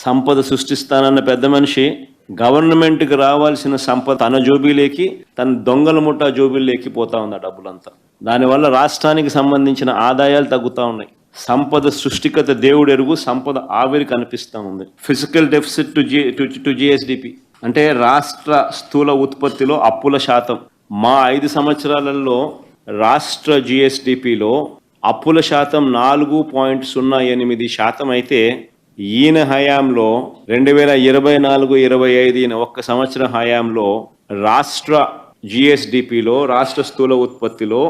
సంపద సృష్టిస్తానన్న పెద్ద మనిషి గవర్నమెంట్కి రావాల్సిన సంపద తన జోబీలేకి, తన దొంగల ముఠా జోబీలేకి పోతా ఉంది ఆ డబ్బులంతా. దానివల్ల రాష్ట్రానికి సంబంధించిన ఆదాయాలు తగ్గుతూ ఉన్నాయి. సంపద సృష్టికత దేవుడు ఎరుగు, సంపద ఆవిరి కనిపిస్తూ ఉంది. ఫిజికల్ డెఫిసిట్ టు జిఎస్డిపి అంటే రాష్ట్ర స్థూల ఉత్పత్తిలో అప్పుల శాతం. మా 5 సంవత్సరాలలో రాష్ట్ర జిఎస్డిపిలో అప్పుల శాతం 4.08% అయితే ఈయన హయాంలో 2024-25 ఈయన ఒక్క సంవత్సరం హయాంలో రాష్ట్ర జిఎస్డిపిలో, రాష్ట్ర స్థూల ఉత్పత్తిలో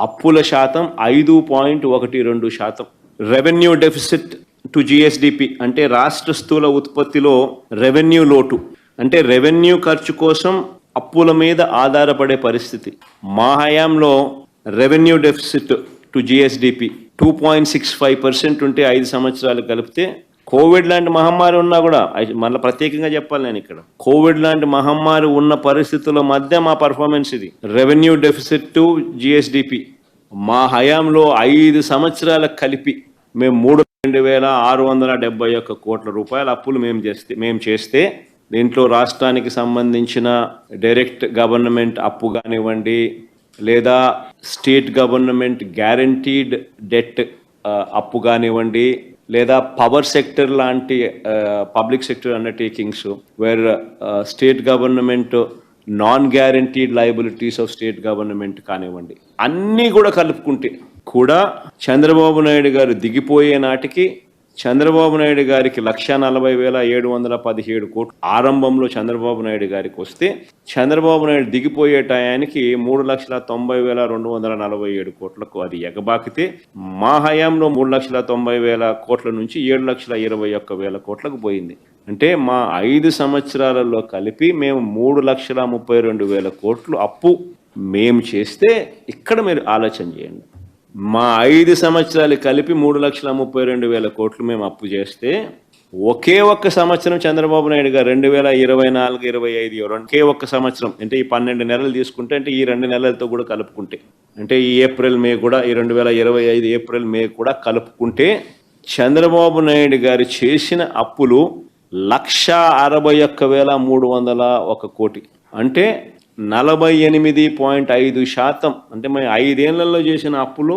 అప్పుల శాతం 5.12%. రెవెన్యూ డెఫిసిట్ టు జిఎస్డిపి అంటే రాష్ట్ర స్థూల ఉత్పత్తిలో రెవెన్యూ లోటు అంటే రెవెన్యూ ఖర్చు కోసం అప్పుల మీద ఆధారపడే పరిస్థితి. మా హయాంలో రెవెన్యూ డెఫిసిట్ టు జిఎస్డిపి 2.65% ఉంటే 5 సంవత్సరాలు కలిపితే, కోవిడ్ లాంటి మహమ్మారి ఉన్నా కూడా, మళ్ళీ ప్రత్యేకంగా చెప్పాలి నేను ఇక్కడ, కోవిడ్ లాంటి మహమ్మారి ఉన్న పరిస్థితుల మధ్య మా పర్ఫార్మెన్స్ ఇది. రెవెన్యూ డెఫిసిట్ టు జిఎస్డిపి మా హయాంలో 5 సంవత్సరాలకు కలిపి మేము 2,671 కోట్ల రూపాయల అప్పులు మేము చేస్తే దీంట్లో రాష్ట్రానికి సంబంధించిన డైరెక్ట్ గవర్నమెంట్ అప్పు కానివ్వండి, లేదా స్టేట్ గవర్నమెంట్ గ్యారంటీడ్ డెట్ అప్పు కానివ్వండి, లేదా పవర్ సెక్టర్ లాంటి public sector undertakings wear state government non guaranteed liabilities of state government కానివ్వండి, అన్నీ కూడా కలుపుకుంటే కూడా చంద్రబాబు నాయుడు గారు దిగిపోయే నాటికి చంద్రబాబు నాయుడు గారికి 1,40,717 కోట్లు ఆరంభంలో చంద్రబాబు నాయుడు గారికి వస్తే, చంద్రబాబు నాయుడు దిగిపోయే టయానికి 3,90,247 కోట్లకు అది ఎగబాకితే, మా హయాంలో 3,90,000 కోట్ల నుంచి 7,21,000 కోట్లకు పోయింది. అంటే మా 5 సంవత్సరాలలో కలిపి మేము 3,32,000 కోట్లు అప్పు మేము చేస్తే, ఇక్కడ మీరు ఆలోచన చేయండి. మా 5 సంవత్సరాలు కలిపి 3,32,000 కోట్లు మేము అప్పు చేస్తే, ఒకే ఒక్క సంవత్సరం చంద్రబాబు నాయుడు గారు 2024-25 ఒకే ఒక్క సంవత్సరం అంటే ఈ 12 నెలలు తీసుకుంటే, అంటే ఈ 2 నెలలతో కూడా కలుపుకుంటే, అంటే ఈ ఏప్రిల్ మే కూడా, ఈ 2025 ఏప్రిల్ మే కూడా కలుపుకుంటే, చంద్రబాబు నాయుడు గారు చేసిన అప్పులు 1,61,301 కోటి. అంటే 48.5%. అంటే మేము 5 ఏళ్లలో చేసిన అప్పులు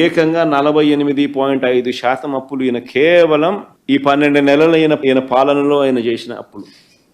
ఏకంగా 48.5% అప్పులు ఈయన కేవలం ఈ 12 నెలల ఈయన పాలనలో ఆయన చేసిన అప్పులు.